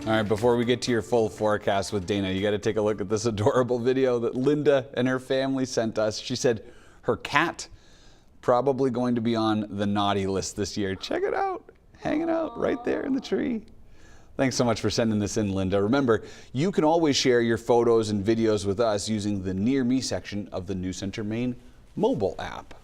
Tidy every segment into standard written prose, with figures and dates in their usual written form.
All right, before we get to your full forecast with Dana, you got to take a look at this adorable video that Linda and her family sent us. She said her cat probably going to be on the naughty list this year. Check it out, hanging out right there in the tree. Thanks so much for sending this in, Linda. Remember, you can always share your photos and videos with us using the Near Me section of the News Center Maine mobile app.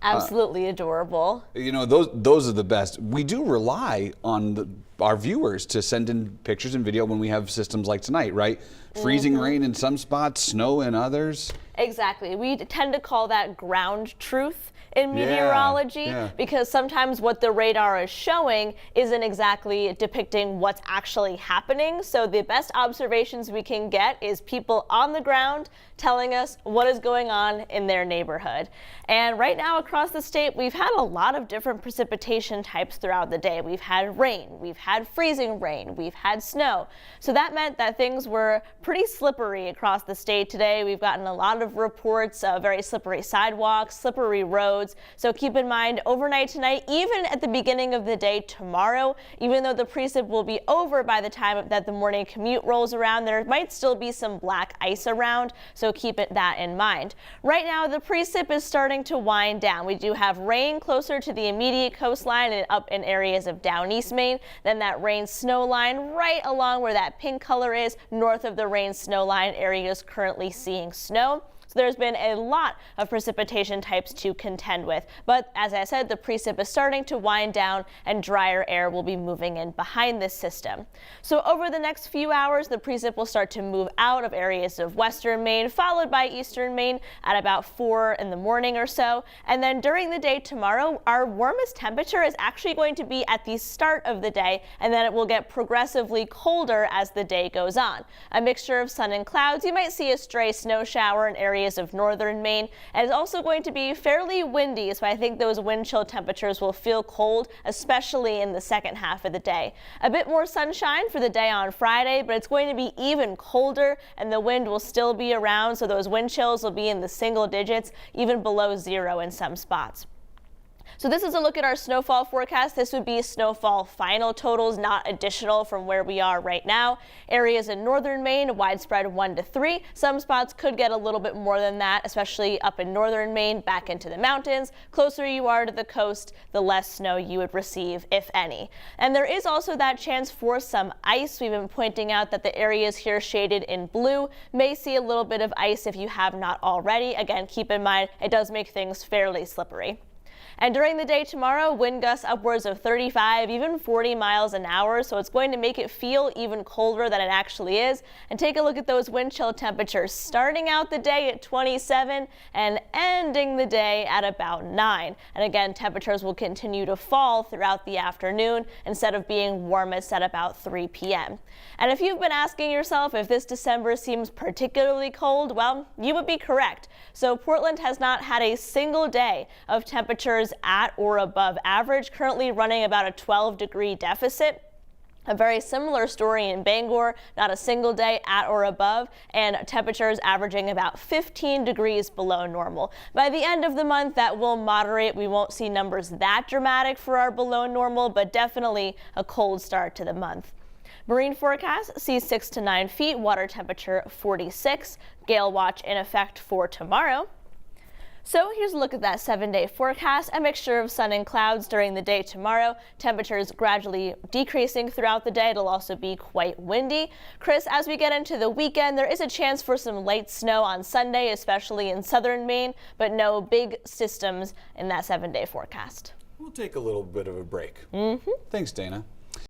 Absolutely adorable. You know, those are the best. We do rely on our viewers to send in pictures and video when we have systems like tonight, right? Freezing rain in some spots, snow in others. Exactly. We tend to call that ground truth in meteorology because sometimes what the radar is showing isn't exactly depicting what's actually happening. So the best observations we can get is people on the ground telling us what is going on in their neighborhood. And right now across the state, we've had a lot of different precipitation types throughout the day. We've had rain, we've had freezing rain, we've had snow. So that meant that things were pretty slippery across the state today. We've gotten a lot of reports of very slippery sidewalks, slippery roads. So keep in mind, overnight tonight, even at the beginning of the day tomorrow, even though the precip will be over by the time that the morning commute rolls around, there might still be some black ice around. So keep that in mind. Right now, the precip is starting to wind down. We do have rain closer to the immediate coastline and up in areas of down East Maine. Then that rain snow line right along where that pink color is, north of the rain snow line areas currently seeing snow. So there's been a lot of precipitation types to contend with. But as I said, the precip is starting to wind down and drier air will be moving in behind this system. So over the next few hours, the precip will start to move out of areas of western Maine, followed by eastern Maine at about 4 in the morning or so. And then during the day tomorrow, our warmest temperature is actually going to be at the start of the day, and then it will get progressively colder as the day goes on. A mixture of sun and clouds. You might see a stray snow shower in areas of northern Maine, and it's also going to be fairly windy, so I think those wind chill temperatures will feel cold, especially in the second half of the day. A bit more sunshine for the day on Friday, but it's going to be even colder and the wind will still be around, so those wind chills will be in the single digits, even below 0 in some spots. So this is a look at our snowfall forecast. This would be snowfall final totals, not additional from where we are right now. Areas in northern Maine, widespread 1 to 3. Some spots could get a little bit more than that, especially up in northern Maine, back into the mountains. Closer you are to the coast, the less snow you would receive, if any. And there is also that chance for some ice. We've been pointing out that the areas here shaded in blue may see a little bit of ice if you have not already. Again, keep in mind, it does make things fairly slippery. And during the day tomorrow, wind gusts upwards of 35, even 40 miles an hour, so it's going to make it feel even colder than it actually is. And take a look at those wind chill temperatures, starting out the day at 27 and ending the day at about 9. And again, temperatures will continue to fall throughout the afternoon instead of being warmest at about 3 p.m. And if you've been asking yourself if this December seems particularly cold, well, you would be correct. So Portland has not had a single day of temperatures at or above average, currently running about a 12-degree deficit. A very similar story in Bangor, not a single day at or above, and temperatures averaging about 15 degrees below normal. By the end of the month, that will moderate. We won't see numbers that dramatic for our below normal, but definitely a cold start to the month. Marine forecast sees 6 to 9 feet, water temperature 46, gale watch in effect for tomorrow. So here's a look at that 7-day forecast, a mixture of sun and clouds during the day tomorrow. Temperatures gradually decreasing throughout the day. It'll also be quite windy. Chris, as we get into the weekend, there is a chance for some light snow on Sunday, especially in southern Maine, but no big systems in that 7-day forecast. We'll take a little bit of a break. Thanks, Dana.